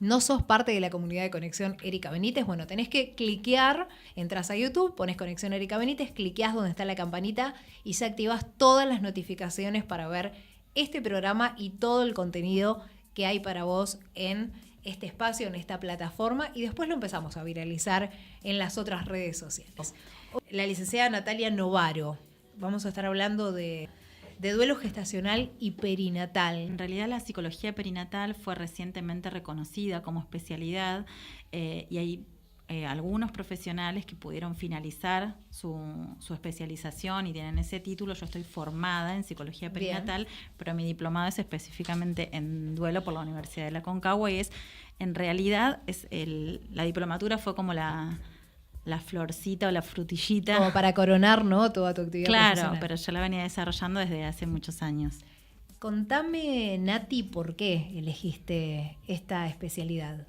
no sos parte de la comunidad de Conexión Erika Benítez, bueno, tenés que cliquear, entras a YouTube, pones Conexión Erika Benítez, cliqueás donde está la campanita y se activas todas las notificaciones para ver este programa y todo el contenido que hay para vos en este espacio, en esta plataforma, y después lo empezamos a viralizar en las otras redes sociales. La licenciada Natalia Novaro, vamos a estar hablando de duelo gestacional y perinatal. En realidad la psicología perinatal fue recientemente reconocida como especialidad y hay algunos profesionales que pudieron finalizar su especialización y tienen ese título. Yo estoy formada en psicología perinatal, bien, pero mi diplomado es específicamente en duelo por la Universidad de la Aconcagua y en realidad la diplomatura fue como la florcita o la frutillita. Como para coronar, ¿no?, toda tu actividad profesional. Claro, pero yo la venía desarrollando desde hace muchos años. Contame, Nati, ¿por qué elegiste esta especialidad?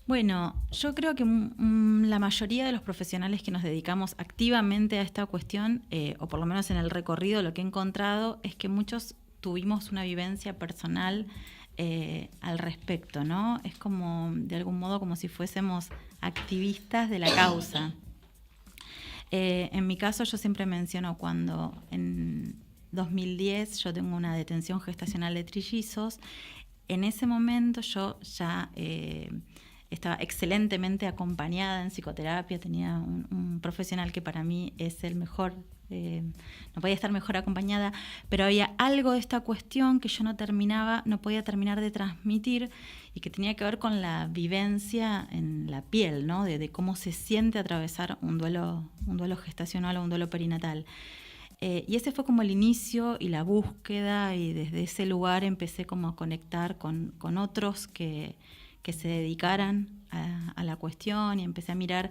Bueno, yo creo que la mayoría de los profesionales que nos dedicamos activamente a esta cuestión, o por lo menos en el recorrido, lo que he encontrado es que muchos tuvimos una vivencia personal al respecto, ¿no? Es como, de algún modo, como si fuésemos activistas de la causa. En mi caso, yo siempre menciono cuando en 2010 yo tengo una detención gestacional de trillizos. En ese momento yo ya estaba excelentemente acompañada en psicoterapia, tenía un profesional que para mí es el mejor, no podía estar mejor acompañada, pero había algo de esta cuestión que yo no podía terminar de transmitir y que tenía que ver con la vivencia en la piel, ¿no? De cómo se siente atravesar un duelo gestacional o un duelo perinatal. Y ese fue como el inicio y la búsqueda, y desde ese lugar empecé como a conectar con otros que se dedicaran a la cuestión, y empecé a mirar.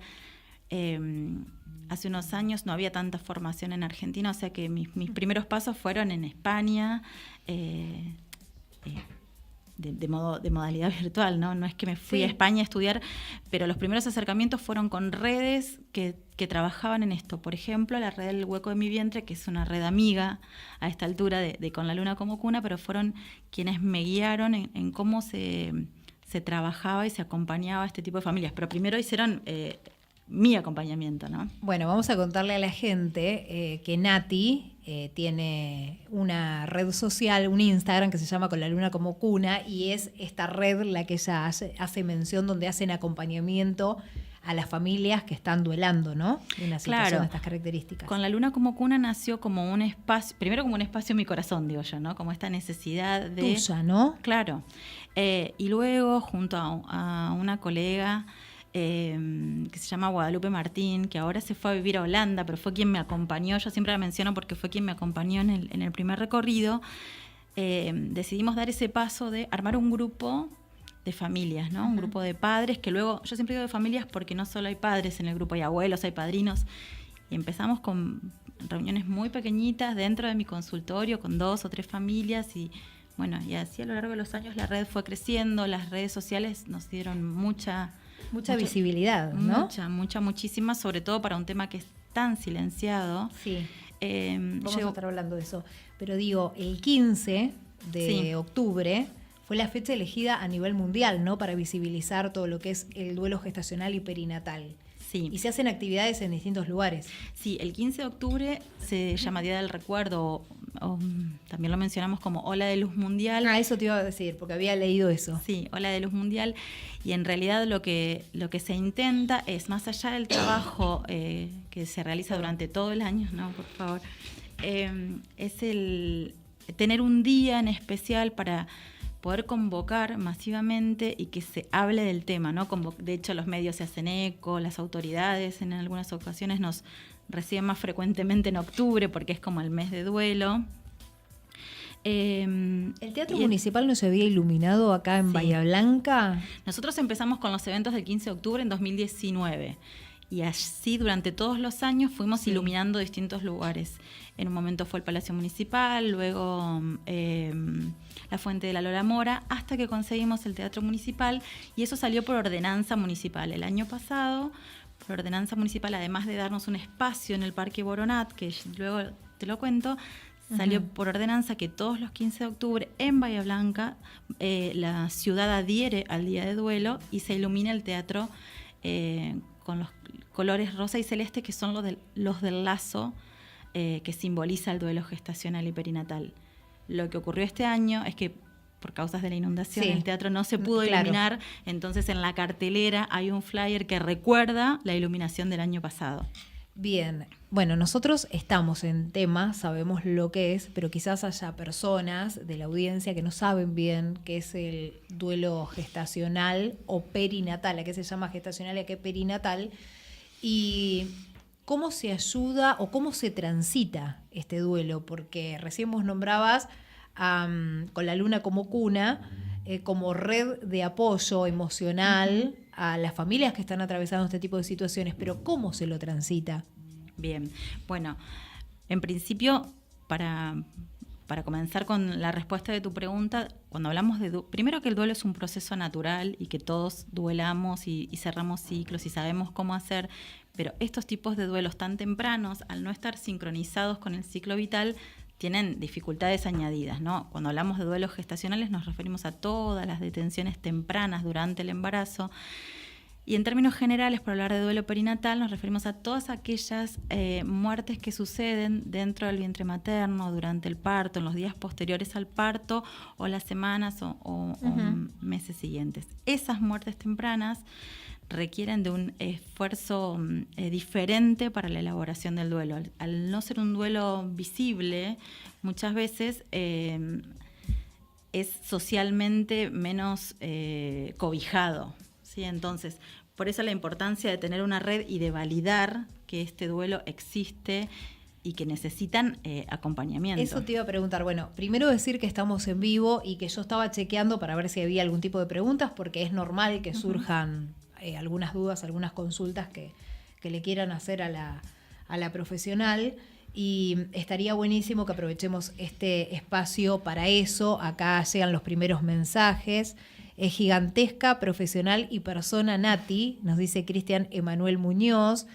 Hace unos años no había tanta formación en Argentina, o sea que mis primeros pasos fueron en España, de modalidad virtual, ¿no? No es que me fui a España a estudiar, pero los primeros acercamientos fueron con redes que trabajaban en esto. Por ejemplo, la red del hueco de mi vientre, que es una red amiga a esta altura de Con la Luna como Cuna, pero fueron quienes me guiaron en cómo se trabajaba y se acompañaba a este tipo de familias. Pero primero hicieron mi acompañamiento, ¿no? Bueno, vamos a contarle a la gente que Nati tiene una red social, un Instagram que se llama Con la Luna como Cuna, y es esta red la que ella hace mención, donde hacen acompañamiento a las familias que están duelando, ¿no? En una situación de estas características. Con la Luna como Cuna nació como un espacio, primero como un espacio en mi corazón, digo yo, ¿no? Como esta necesidad de... Tuya, ¿no? Claro. Y luego, junto a una colega que se llama Guadalupe Martín, que ahora se fue a vivir a Holanda, pero fue quien me acompañó, yo siempre la menciono porque fue quien me acompañó en el primer recorrido, decidimos dar ese paso de armar un grupo de familias, ¿no? Un grupo de padres, que luego, yo siempre digo de familias porque no solo hay padres en el grupo, hay abuelos, hay padrinos, y empezamos con reuniones muy pequeñitas dentro de mi consultorio con 2 o 3 familias, y bueno, y así a lo largo de los años la red fue creciendo, las redes sociales nos dieron mucha visibilidad, ¿no? Muchísima, sobre todo para un tema que es tan silenciado. Sí, vamos a estar hablando de eso. Pero digo, el 15 de octubre fue la fecha elegida a nivel mundial, ¿no?, para visibilizar todo lo que es el duelo gestacional y perinatal. Sí. Y se hacen actividades en distintos lugares. Sí, el 15 de octubre se llama Día del Recuerdo, o también lo mencionamos como Ola de Luz Mundial. Eso te iba a decir, porque había leído eso. Sí, Ola de Luz Mundial. Y en realidad lo que se intenta es, más allá del trabajo que se realiza durante todo el año, no, por favor, es el tener un día en especial para poder convocar masivamente y que se hable del tema, ¿no? De hecho, los medios se hacen eco, las autoridades en algunas ocasiones nos reciben más frecuentemente en octubre porque es como el mes de duelo. ¿El Teatro Municipal no se había iluminado acá en Bahía Blanca? Nosotros empezamos con los eventos del 15 de octubre en 2019. Y así durante todos los años fuimos iluminando distintos lugares. En un momento fue el Palacio Municipal, luego la Fuente de la Lola Mora, hasta que conseguimos el Teatro Municipal, y eso salió por ordenanza municipal. El año pasado, por ordenanza municipal, además de darnos un espacio en el Parque Boronat, que luego te lo cuento, salió por ordenanza que todos los 15 de octubre en Bahía Blanca la ciudad adhiere al día de duelo y se ilumina el teatro con los colores rosa y celeste, que son los del lazo que simboliza el duelo gestacional y perinatal. Lo que ocurrió este año es que por causas de la inundación el teatro no se pudo iluminar, entonces en la cartelera hay un flyer que recuerda la iluminación del año pasado. Bien, bueno, nosotros estamos en tema, sabemos lo que es, pero quizás haya personas de la audiencia que no saben bien qué es el duelo gestacional o perinatal, a qué se llama gestacional y a qué perinatal, y cómo se ayuda o cómo se transita este duelo, porque recién vos nombrabas con la luna como cuna, como red de apoyo emocional a las familias que están atravesando este tipo de situaciones, pero ¿cómo se lo transita? Bien, bueno, en principio, para comenzar con la respuesta de tu pregunta, cuando hablamos primero que el duelo es un proceso natural y que todos duelamos y cerramos ciclos y sabemos cómo hacer, pero estos tipos de duelos tan tempranos, al no estar sincronizados con el ciclo vital, tienen dificultades añadidas, ¿no? Cuando hablamos de duelos gestacionales nos referimos a todas las detenciones tempranas durante el embarazo, y en términos generales, para hablar de duelo perinatal, nos referimos a todas aquellas muertes que suceden dentro del vientre materno, durante el parto, en los días posteriores al parto, o las semanas o meses siguientes. Esas muertes tempranas requieren de un esfuerzo diferente para la elaboración del duelo. Al no ser un duelo visible, muchas veces es socialmente menos cobijado, ¿sí? Entonces, por eso la importancia de tener una red y de validar que este duelo existe y que necesitan acompañamiento. Eso te iba a preguntar. Bueno, primero decir que estamos en vivo y que yo estaba chequeando para ver si había algún tipo de preguntas, porque es normal que surjan algunas dudas, algunas consultas que le quieran hacer a la profesional, y estaría buenísimo que aprovechemos este espacio para eso. Acá llegan los primeros mensajes. Es gigantesca, profesional y persona Nati, nos dice Cristian Emanuel Muñoz.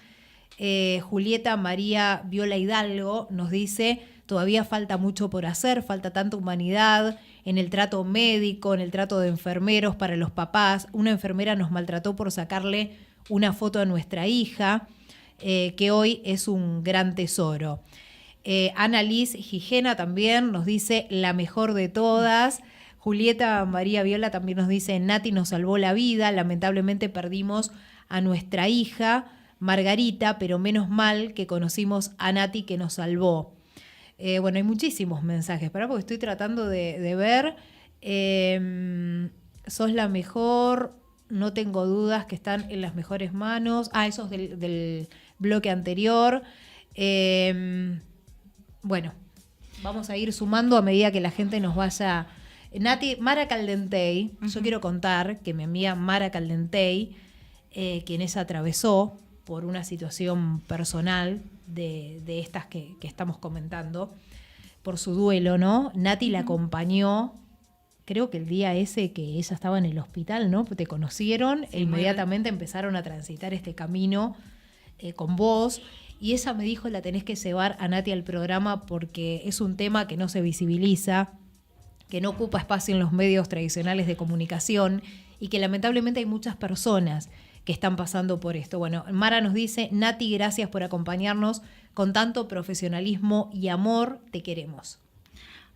Julieta María Viola Hidalgo nos dice: todavía falta mucho por hacer, falta tanta humanidad en el trato médico, en el trato de enfermeros para los papás. Una enfermera nos maltrató por sacarle una foto a nuestra hija, que hoy es un gran tesoro. Ana Liz Gijena también nos dice: la mejor de todas. Julieta María Viola también nos dice: Nati nos salvó la vida, lamentablemente perdimos a nuestra hija Margarita, pero menos mal que conocimos a Nati que nos salvó. Bueno, hay muchísimos mensajes, porque estoy tratando de ver. Sos la mejor, no tengo dudas que están en las mejores manos. Esos del bloque anterior. Bueno, vamos a ir sumando a medida que la gente nos vaya. Nati, Mara Caldentey, yo quiero contar que mi amiga Mara Caldentey, quien ella atravesó por una situación personal de estas que estamos comentando, por su duelo, ¿no? Nati la acompañó, creo que el día ese que ella estaba en el hospital, ¿no? Te conocieron e inmediatamente empezaron a transitar este camino con vos. Y ella me dijo: la tenés que llevar a Nati al programa porque es un tema que no se visibiliza, que no ocupa espacio en los medios tradicionales de comunicación y que lamentablemente hay muchas personas que están pasando por esto. Bueno, Mara nos dice: Nati, gracias por acompañarnos con tanto profesionalismo y amor, te queremos.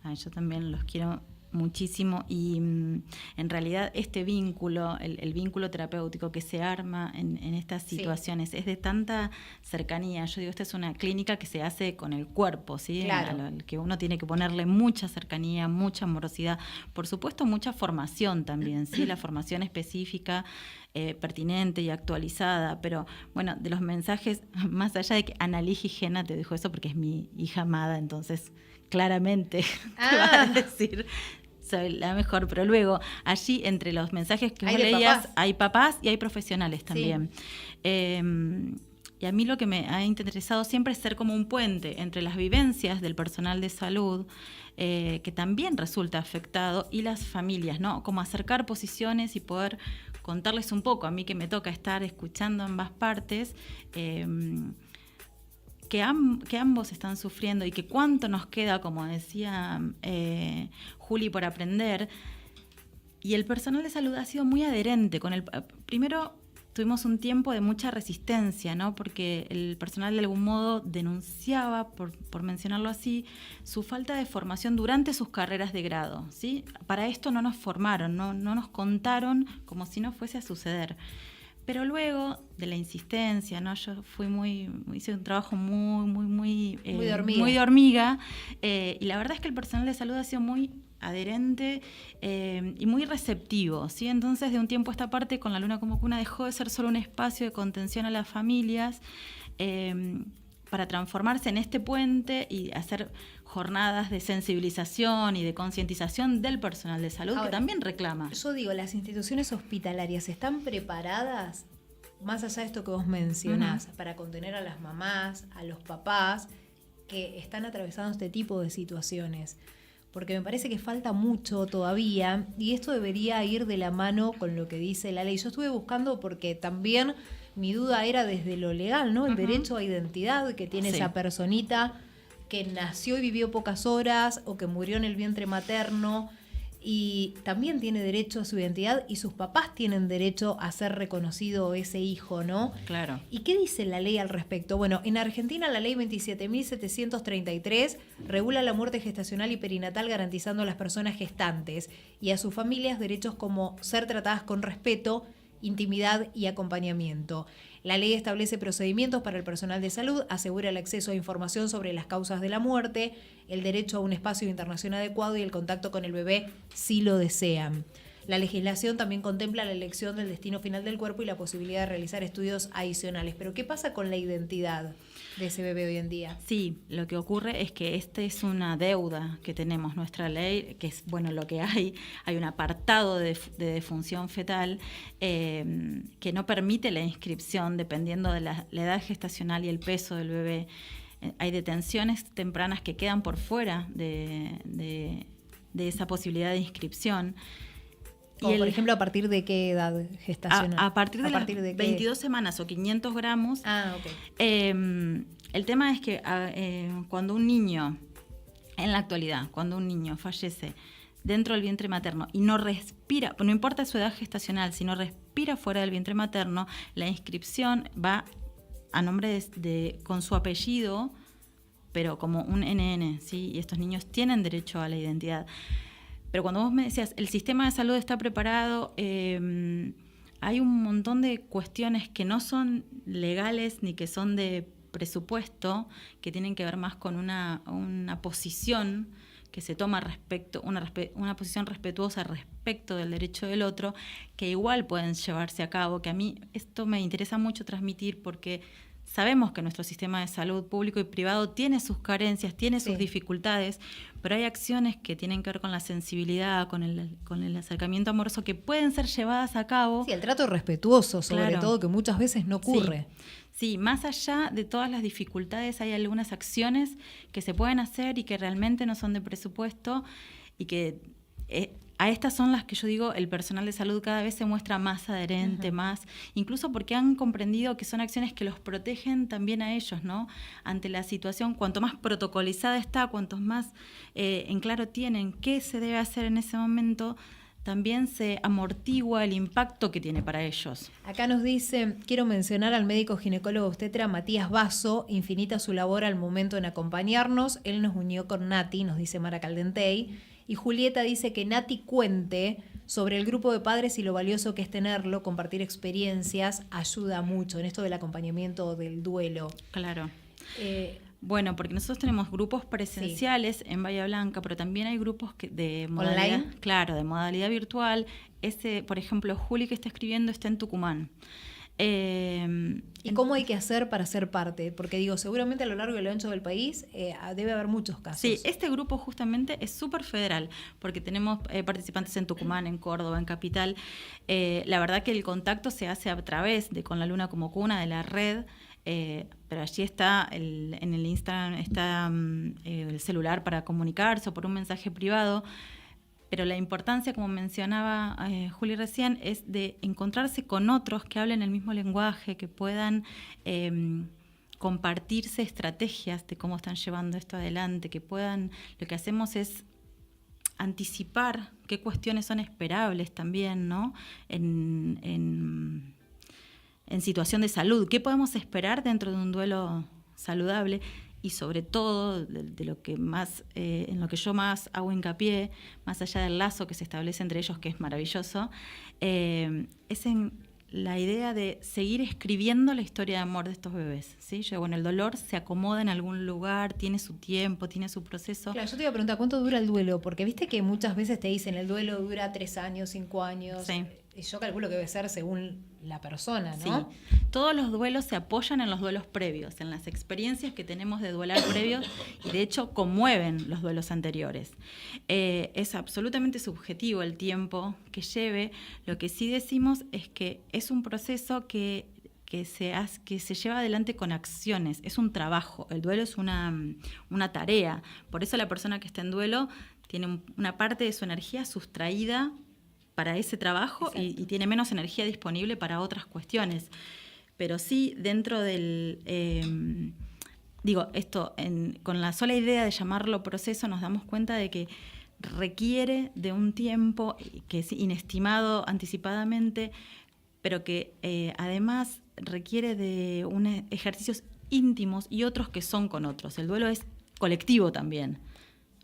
Yo también los quiero muchísimo y en realidad este vínculo, el vínculo terapéutico que se arma en estas situaciones es de tanta cercanía. Yo digo, esta es una clínica que se hace con el cuerpo, ¿sí? Claro. Que uno tiene que ponerle mucha cercanía, mucha amorosidad, por supuesto mucha formación también, ¿sí? La formación específica, pertinente y actualizada, pero bueno, de los mensajes, más allá de que Analí Gijena te dijo eso porque es mi hija amada, entonces claramente te va a decir: soy la mejor, pero luego allí entre los mensajes que vos leías papás. Hay papás y hay profesionales también. Sí. Y a mí lo que me ha interesado siempre es ser como un puente entre las vivencias del personal de salud, que también resulta afectado, y las familias, ¿no? Como acercar posiciones y poder contarles un poco, a mí que me toca estar escuchando ambas partes, que que ambos están sufriendo y que cuánto nos queda, como decía Juli, por aprender. Y el personal de salud ha sido muy adherente con el... Primero, tuvimos un tiempo de mucha resistencia, ¿no? Porque el personal de algún modo denunciaba, por mencionarlo así, su falta de formación durante sus carreras de grado, ¿sí? Para esto no nos formaron, no nos contaron como si no fuese a suceder. Pero luego de la insistencia, ¿no? Yo hice un trabajo muy de hormiga, y la verdad es que el personal de salud ha sido muy adherente y muy receptivo, ¿sí? Entonces, de un tiempo a esta parte, con la Luna como Cuna dejó de ser solo un espacio de contención a las familias para transformarse en este puente y hacer jornadas de sensibilización y de concientización del personal de salud. Ahora, que también reclama. Yo digo, las instituciones hospitalarias están preparadas, más allá de esto que vos mencionás, para contener a las mamás, a los papás que están atravesando este tipo de situaciones. Porque me parece que falta mucho todavía y esto debería ir de la mano con lo que dice la ley. Yo estuve buscando porque también mi duda era desde lo legal, ¿no? El derecho a identidad que tiene esa personita que nació y vivió pocas horas o que murió en el vientre materno, y también tiene derecho a su identidad y sus papás tienen derecho a ser reconocido ese hijo, ¿no? Claro. ¿Y qué dice la ley al respecto? Bueno, en Argentina la ley 27.733 regula la muerte gestacional y perinatal garantizando a las personas gestantes y a sus familias derechos como ser tratadas con respeto, intimidad y acompañamiento. La ley establece procedimientos para el personal de salud, asegura el acceso a información sobre las causas de la muerte, el derecho a un espacio de internación adecuado y el contacto con el bebé si lo desean. La legislación también contempla la elección del destino final del cuerpo y la posibilidad de realizar estudios adicionales. Pero ¿qué pasa con la identidad de ese bebé hoy en día? Sí, lo que ocurre es que es una deuda que tenemos, nuestra ley, que es lo que hay un apartado de defunción fetal que no permite la inscripción dependiendo de la edad gestacional y el peso del bebé. Hay detenciones tempranas que quedan por fuera de esa posibilidad de inscripción. Como por ejemplo, ¿a partir de qué edad gestacional? A partir de 22 semanas o 500 gramos. Ah, ok. El tema es que cuando un niño, en la actualidad, cuando un niño fallece dentro del vientre materno y no respira, no importa su edad gestacional, si no respira fuera del vientre materno, la inscripción va a nombre con su apellido, pero como un NN, ¿sí? Y estos niños tienen derecho a la identidad. Pero cuando vos me decías, el sistema de salud está preparado, hay un montón de cuestiones que no son legales ni que son de presupuesto, que tienen que ver más con una posición que se toma respecto, una posición respetuosa respecto del derecho del otro, que igual pueden llevarse a cabo, que a mí esto me interesa mucho transmitir porque sabemos que nuestro sistema de salud público y privado tiene sus carencias, tiene sus dificultades, pero hay acciones que tienen que ver con la sensibilidad, con el acercamiento amoroso, que pueden ser llevadas a cabo. Sí, el trato respetuoso, sobre todo, que muchas veces no ocurre. Sí, más allá de todas las dificultades, hay algunas acciones que se pueden hacer y que realmente no son de presupuesto y que a estas son las que yo digo, el personal de salud cada vez se muestra más adherente, más, incluso porque han comprendido que son acciones que los protegen también a ellos, ¿no? Ante la situación, cuanto más protocolizada está, cuantos más en claro tienen qué se debe hacer en ese momento, también se amortigua el impacto que tiene para ellos. Acá nos dice, quiero mencionar al médico ginecólogo obstetra Matías Basso, infinita su labor al momento en acompañarnos. Él nos unió con Nati, nos dice Mara Caldentey. Y Julieta dice que Nati cuente sobre el grupo de padres y lo valioso que es tenerlo, compartir experiencias, ayuda mucho en esto del acompañamiento del duelo. Claro. Bueno, porque nosotros tenemos grupos presenciales en Bahía Blanca, pero también hay grupos de modalidad, ¿online? Claro, de modalidad virtual. Por ejemplo, Juli que está escribiendo está en Tucumán. ¿Y cómo hay que hacer para ser parte? Porque digo, seguramente a lo largo y a lo ancho del país debe haber muchos casos. Sí, este grupo justamente es súper federal, porque tenemos participantes en Tucumán, en Córdoba, en Capital. La verdad que el contacto se hace a través de Con la Luna como Cuna, de la red, pero allí está, en el Instagram está el celular para comunicarse o por un mensaje privado. Pero la importancia, como mencionaba Juli recién, es de encontrarse con otros que hablen el mismo lenguaje, que puedan compartirse estrategias de cómo están llevando esto adelante, que puedan, lo que hacemos es anticipar qué cuestiones son esperables también, ¿no? En situación de salud, qué podemos esperar dentro de un duelo saludable. Y sobre todo, de lo que más, en lo que yo más hago hincapié, más allá del lazo que se establece entre ellos, que es maravilloso, es en la idea de seguir escribiendo la historia de amor de estos bebés, ¿sí? El dolor se acomoda en algún lugar, tiene su tiempo, tiene su proceso. Claro, yo te iba a preguntar, ¿cuánto dura el duelo? Porque viste que muchas veces te dicen, el duelo dura 3 años, 5 años. Sí. Y yo calculo que debe ser según la persona, ¿no? Sí. Todos los duelos se apoyan en los duelos previos, en las experiencias que tenemos de duelar previos, y de hecho conmueven los duelos anteriores. Es absolutamente subjetivo el tiempo que lleve. Lo que sí decimos es que es un proceso que se lleva adelante con acciones, es un trabajo. El duelo es una tarea. Por eso la persona que está en duelo tiene una parte de su energía sustraída para ese trabajo y tiene menos energía disponible para otras cuestiones. Pero sí, dentro del... con la sola idea de llamarlo proceso nos damos cuenta de que requiere de un tiempo que es inestimado anticipadamente, pero que además requiere de ejercicios íntimos y otros que son con otros. El duelo es colectivo también.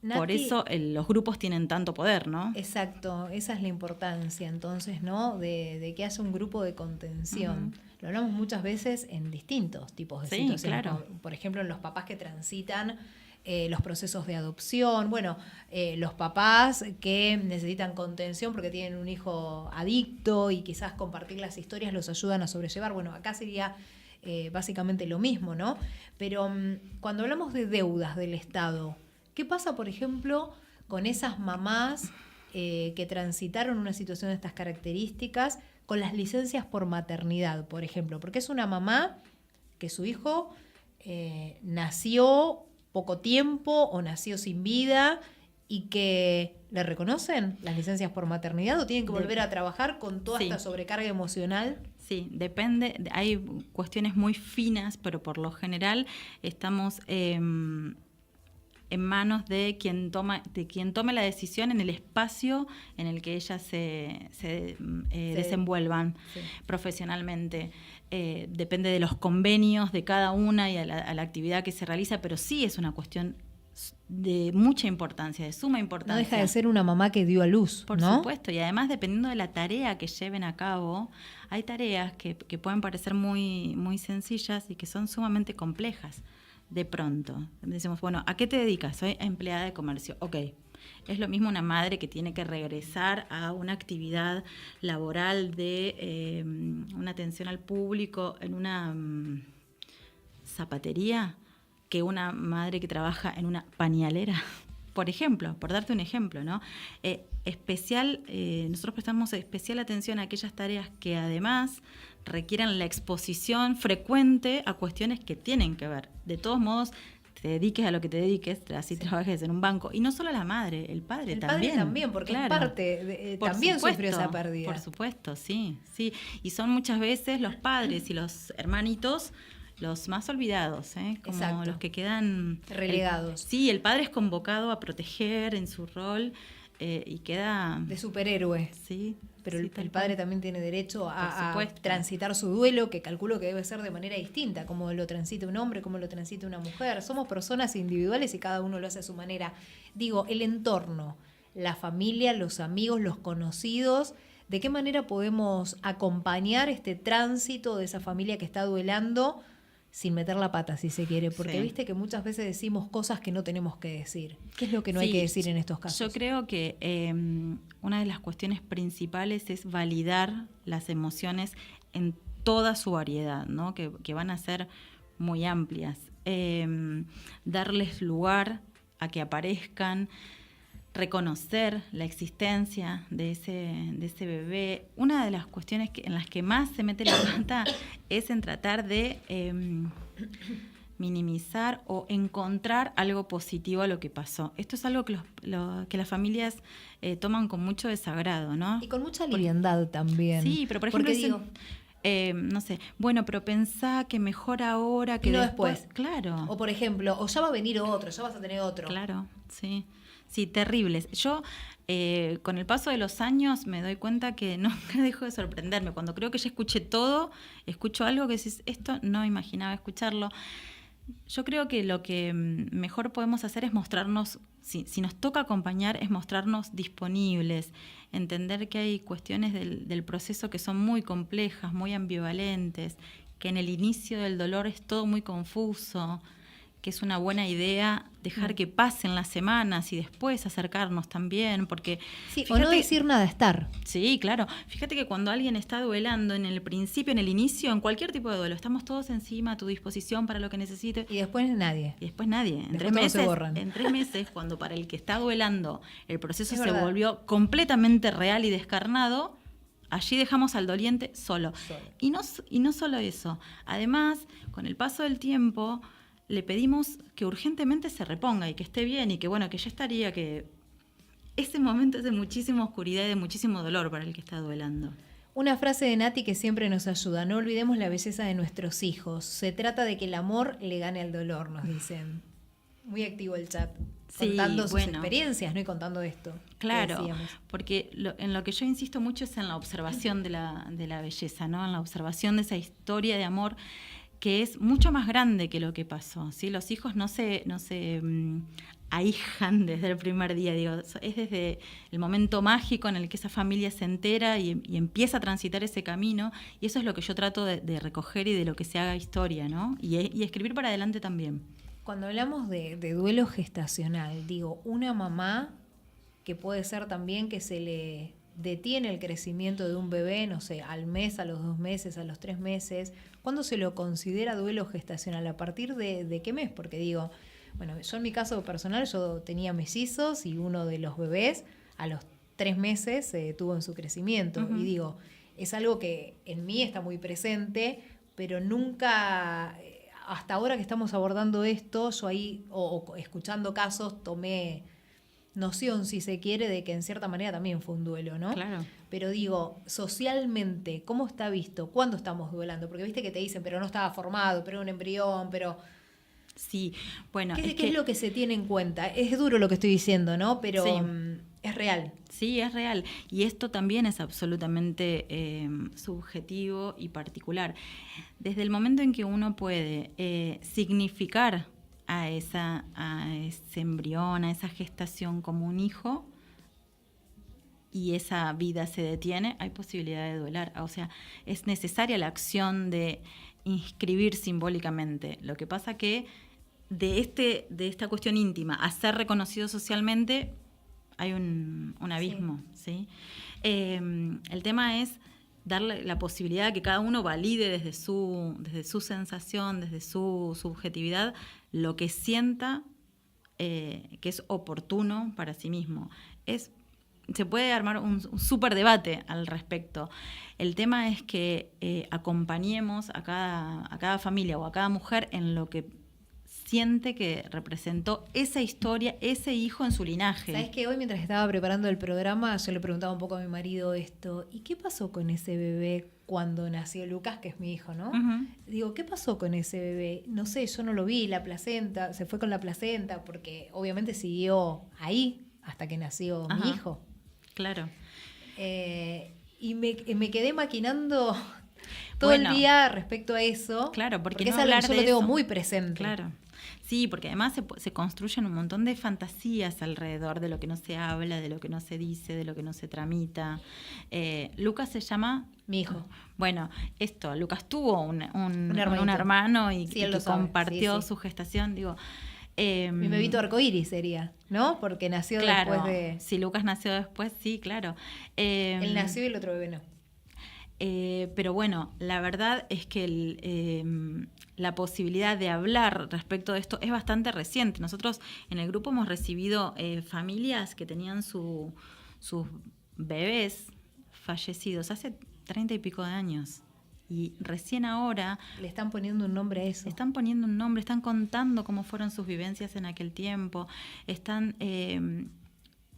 Nati, por eso los grupos tienen tanto poder, ¿no? Exacto, esa es la importancia entonces, ¿no? De que haya un grupo de contención. Lo hablamos muchas veces en distintos tipos de situaciones. Claro. Por ejemplo, en los papás que transitan los procesos de adopción, los papás que necesitan contención porque tienen un hijo adicto y quizás compartir las historias los ayudan a sobrellevar. Bueno, acá sería básicamente lo mismo, ¿no? Pero cuando hablamos de deudas del Estado, ¿qué pasa, por ejemplo, con esas mamás que transitaron una situación de estas características con las licencias por maternidad, por ejemplo? Porque es una mamá que su hijo nació poco tiempo o nació sin vida y que le reconocen las licencias por maternidad o tienen que volver a trabajar con toda esta sobrecarga emocional. Sí, depende. Hay cuestiones muy finas, pero por lo general estamos en manos de quien tome la decisión en el espacio en el que ellas se desenvuelvan profesionalmente. Depende de los convenios de cada una y a la actividad que se realiza, pero sí es una cuestión de mucha importancia, de suma importancia. No deja de ser una mamá que dio a luz, por ¿no? supuesto, y además dependiendo de la tarea que lleven a cabo, hay tareas que pueden parecer muy, muy sencillas y que son sumamente complejas. De pronto, decimos, bueno, ¿a qué te dedicas? Soy empleada de comercio. Ok, es lo mismo una madre que tiene que regresar a una actividad laboral de una atención al público en una zapatería que una madre que trabaja en una pañalera, por ejemplo, por darte un ejemplo, ¿no? Nosotros prestamos especial atención a aquellas tareas que además requieran la exposición frecuente a cuestiones que tienen que ver. De todos modos, te dediques a lo que te dediques, así trabajes en un banco. Y no solo la madre, el padre también. El padre también, porque claro, es parte, también sufrió esa pérdida. Por supuesto, sí. Y son muchas veces los padres y los hermanitos los más olvidados, como los que quedan relegados. El padre es convocado a proteger en su rol y queda... de superhéroe. Sí. Pero el padre también tiene derecho a transitar su duelo, que calculo que debe ser de manera distinta, como lo transita un hombre, como lo transita una mujer. Somos personas individuales y cada uno lo hace a su manera. Digo, el entorno, la familia, los amigos, los conocidos, ¿de qué manera podemos acompañar este tránsito de esa familia que está duelando sin meter la pata, si se quiere? Porque viste que muchas veces decimos cosas que no tenemos que decir. ¿Qué es lo que no hay que decir en estos casos? Yo creo que una de las cuestiones principales es validar las emociones en toda su variedad, ¿no? Que van a ser muy amplias. Darles lugar a que aparezcan, reconocer la existencia de ese bebé. Una de las cuestiones en las que más se mete la pata es en tratar de minimizar o encontrar algo positivo a lo que pasó. Esto es algo que las familias toman con mucho desagrado, ¿no? Y con mucha liviandad también. Sí, pero por ejemplo no sé, bueno, pero pensá que mejor ahora que Y no después. Claro. O por ejemplo, o ya va a venir otro, ya vas a tener otro. Claro, sí. Sí, terribles. Yo, con el paso de los años, me doy cuenta que nunca dejo de sorprenderme. Cuando creo que ya escuché todo, escucho algo que decís, esto no imaginaba escucharlo. Yo creo que lo que mejor podemos hacer es mostrarnos, si nos toca acompañar, es mostrarnos disponibles, entender que hay cuestiones del proceso que son muy complejas, muy ambivalentes, que en el inicio del dolor es todo muy confuso, que es una buena idea dejar que pasen las semanas y después acercarnos también, porque... Sí, fíjate, o no decir nada, estar. Sí, claro. Fíjate que cuando alguien está duelando en el principio, en el inicio, en cualquier tipo de duelo, estamos todos encima, a tu disposición para lo que necesite. Y después nadie. Y después nadie. En Después todos se borran. En 3 meses, cuando para el que está duelando el proceso Es se verdad. volvió completamente real y descarnado, allí dejamos al doliente solo. Y no solo eso. Además, con el paso del tiempo, le pedimos que urgentemente se reponga y que esté bien y que, bueno, que ya estaría, que ese momento es de muchísima oscuridad y de muchísimo dolor para el que está duelando. Una frase de Nati que siempre nos ayuda: no olvidemos la belleza de nuestros hijos. Se trata de que el amor le gane al dolor, nos dicen. Muy activo el chat. Sí, Contando sus bueno. experiencias, ¿no? Y contando esto. Claro, porque en lo que yo insisto mucho es en la observación de la belleza, ¿no? En la observación de esa historia de amor que es mucho más grande que lo que pasó, ¿sí? Los hijos no se ahijan desde el primer día, digo, es desde el momento mágico en el que esa familia se entera y empieza a transitar ese camino, y eso es lo que yo trato de recoger y de lo que se haga historia, ¿no? Y escribir para adelante también. Cuando hablamos de duelo gestacional, digo, una mamá que puede ser también que se le detiene el crecimiento de un bebé, no sé, al mes, a los 2 meses, a los 3 meses, ¿cuándo se lo considera duelo gestacional? ¿A partir de qué mes? Porque digo, bueno, yo en mi caso personal, yo tenía mellizos y uno de los bebés a los 3 meses tuvo en su crecimiento. Uh-huh. Y digo, es algo que en mí está muy presente, pero nunca, hasta ahora que estamos abordando esto, yo ahí, o escuchando casos, tomé noción, si se quiere, de que en cierta manera también fue un duelo, ¿no? Claro. Pero digo, socialmente, ¿cómo está visto? ¿Cuándo estamos duelando? Porque viste que te dicen, pero no estaba formado, pero era un embrión, pero... Sí, bueno... ¿Qué es lo que se tiene en cuenta? Es duro lo que estoy diciendo, ¿no? Pero sí. Es real. Sí, es real. Y esto también es absolutamente subjetivo y particular. Desde el momento en que uno puede significar a ese embrión, a esa gestación como un hijo, y esa vida se detiene, hay posibilidad de duelar. O sea, es necesaria la acción de inscribir simbólicamente. Lo que pasa que de esta cuestión íntima a ser reconocido socialmente hay un abismo, ¿sí? El tema es darle la posibilidad de que cada uno valide desde su sensación, desde su subjetividad, lo que sienta que es oportuno para sí mismo. Se puede armar un súper debate al respecto. El tema es que acompañemos a cada familia o a cada mujer en lo que siente que representó esa historia, ese hijo en su linaje. ¿Sabes qué? Hoy, mientras estaba preparando el programa, yo le preguntaba un poco a mi marido esto: ¿y qué pasó con ese bebé cuando nació Lucas, que es mi hijo, ¿no? Uh-huh. Digo, ¿qué pasó con ese bebé? No sé, yo no lo vi, la placenta, se fue con la placenta, porque obviamente siguió ahí hasta que nació Ajá. mi hijo. Claro. Y me quedé maquinando todo el día respecto a eso. Claro, porque no es algo que yo lo tengo muy presente. Claro. Sí, porque además se construyen un montón de fantasías alrededor de lo que no se habla, de lo que no se dice, de lo que no se tramita. Lucas se llama... Mi hijo. Bueno, Lucas tuvo un hermano y, sí, y que compartió su gestación, digo... mi bebito arcoíris sería, ¿no? Porque nació después de... Si Lucas nació después, sí, claro. Él nació y el otro bebé no. Pero bueno, la verdad es que la posibilidad de hablar respecto de esto es bastante reciente. Nosotros en el grupo hemos recibido familias que tenían sus bebés fallecidos hace 30 y pico de años. Y recién ahora... Le están poniendo un nombre a eso. Le están poniendo un nombre, están contando cómo fueron sus vivencias en aquel tiempo, están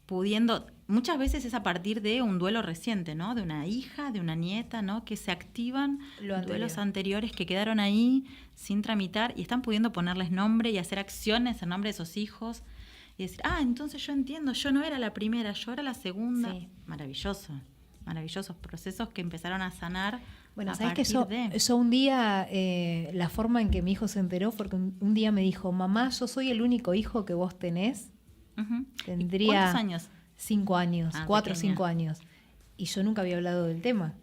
pudiendo muchas veces es a partir de un duelo reciente, ¿no? De una hija, de una nieta, ¿no? Que se activan duelos anteriores que quedaron ahí sin tramitar y están pudiendo ponerles nombre y hacer acciones en nombre de esos hijos y decir, entonces yo entiendo, yo no era la primera, yo era la segunda. Sí. Maravilloso, maravillosos procesos que empezaron a sanar. Bueno, ¿sabes que eso un día, la forma en que mi hijo se enteró fue que un día me dijo, mamá, yo soy el único hijo que vos tenés? Tendría ¿cuántos años? 5 años, 4 o 5 años. Y yo nunca había hablado del tema.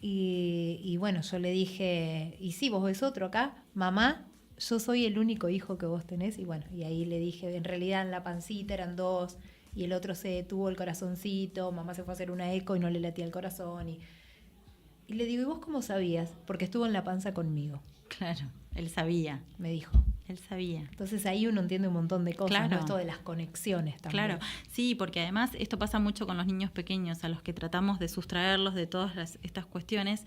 Y bueno, yo le dije, ¿y sí, vos ves otro acá? Mamá, yo soy el único hijo que vos tenés. Y bueno, y ahí le dije, en realidad en la pancita eran 2, y el otro se detuvo el corazoncito, mamá se fue a hacer una eco y no le latía el corazón. Y le digo, ¿y vos cómo sabías? Porque estuvo en la panza conmigo. Claro, él sabía. Me dijo. Él sabía. Entonces ahí uno entiende un montón de cosas, claro. ¿No? Esto de las conexiones también. Claro, sí, porque además esto pasa mucho con los niños pequeños, a los que tratamos de sustraerlos de todas estas cuestiones.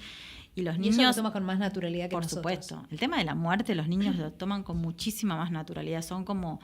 Y los niños eso lo toman con más naturalidad que nosotros. Por supuesto. El tema de la muerte, los niños lo toman con muchísima más naturalidad. Son como,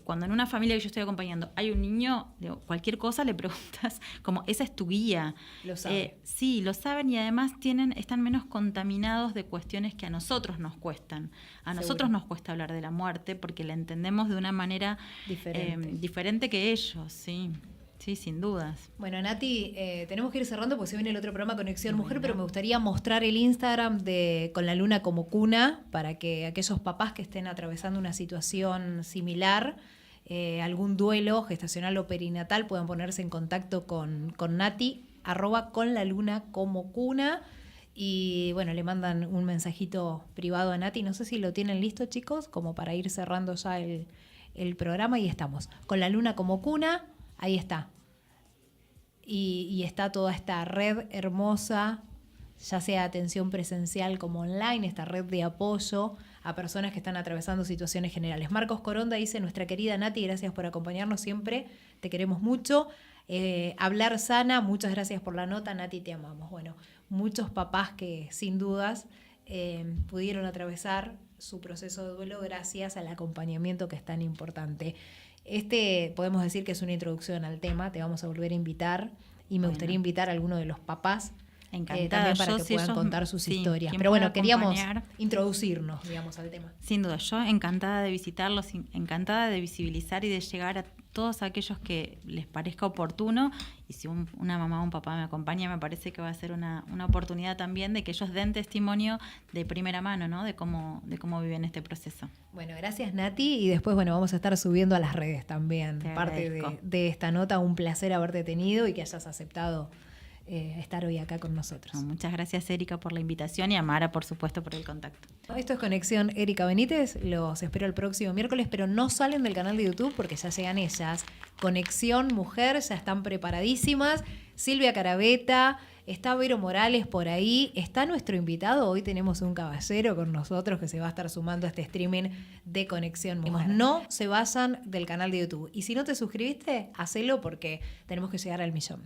cuando en una familia que yo estoy acompañando hay un niño, digo, cualquier cosa le preguntas, como, esa es tu guía. Lo saben. Sí, lo saben y además están menos contaminados de cuestiones que a nosotros nos cuestan. A nosotros nos cuesta hablar de la muerte porque la entendemos de una manera diferente que ellos, sí. Sí, sin dudas. Bueno, Nati, tenemos que ir cerrando porque se viene el otro programa Conexión Mujer, pero me gustaría mostrar el Instagram de Con la Luna como Cuna para que aquellos papás que estén atravesando una situación similar, algún duelo gestacional o perinatal, puedan ponerse en contacto con Nati, @conlaluna como cuna. Y bueno, le mandan un mensajito privado a Nati. No sé si lo tienen listo, chicos, como para ir cerrando ya el programa. Y estamos. Con la Luna como Cuna. Ahí está. Y está toda esta red hermosa, ya sea atención presencial como online, esta red de apoyo a personas que están atravesando situaciones generales. Marcos Coronda dice, nuestra querida Nati, gracias por acompañarnos siempre, te queremos mucho. Hablar sana, muchas gracias por la nota, Nati, te amamos. Bueno, muchos papás que sin dudas pudieron atravesar su proceso de duelo gracias al acompañamiento que es tan importante. Podemos decir que es una introducción al tema, te vamos a volver a invitar y me gustaría invitar a alguno de los papás también para que puedan contar sus historias. Pero bueno, queríamos introducirnos, digamos, al tema. Sin duda, yo encantada de visitarlos, encantada de visibilizar y de llegar a todos aquellos que les parezca oportuno, y si una mamá o un papá me acompaña, me parece que va a ser una oportunidad también de que ellos den testimonio de primera mano, ¿no? de cómo viven este proceso. Bueno, gracias Nati, y después vamos a estar subiendo a las redes también parte de esta nota. Un placer haberte tenido y que hayas aceptado estar hoy acá con nosotros. Muchas gracias, Erika, por la invitación, y a Mara, por supuesto, por el contacto. Esto es Conexión Erika Benítez, los espero el próximo miércoles, pero no salen del canal de YouTube porque ya llegan ellas. Conexión Mujer, ya están preparadísimas. Silvia Carabeta, está Vero Morales por ahí, está nuestro invitado. Hoy tenemos un caballero con nosotros que se va a estar sumando a este streaming de Conexión Mujer. No se vayan del canal de YouTube. Y si no te suscribiste, hacelo porque tenemos que llegar al 1.000.000.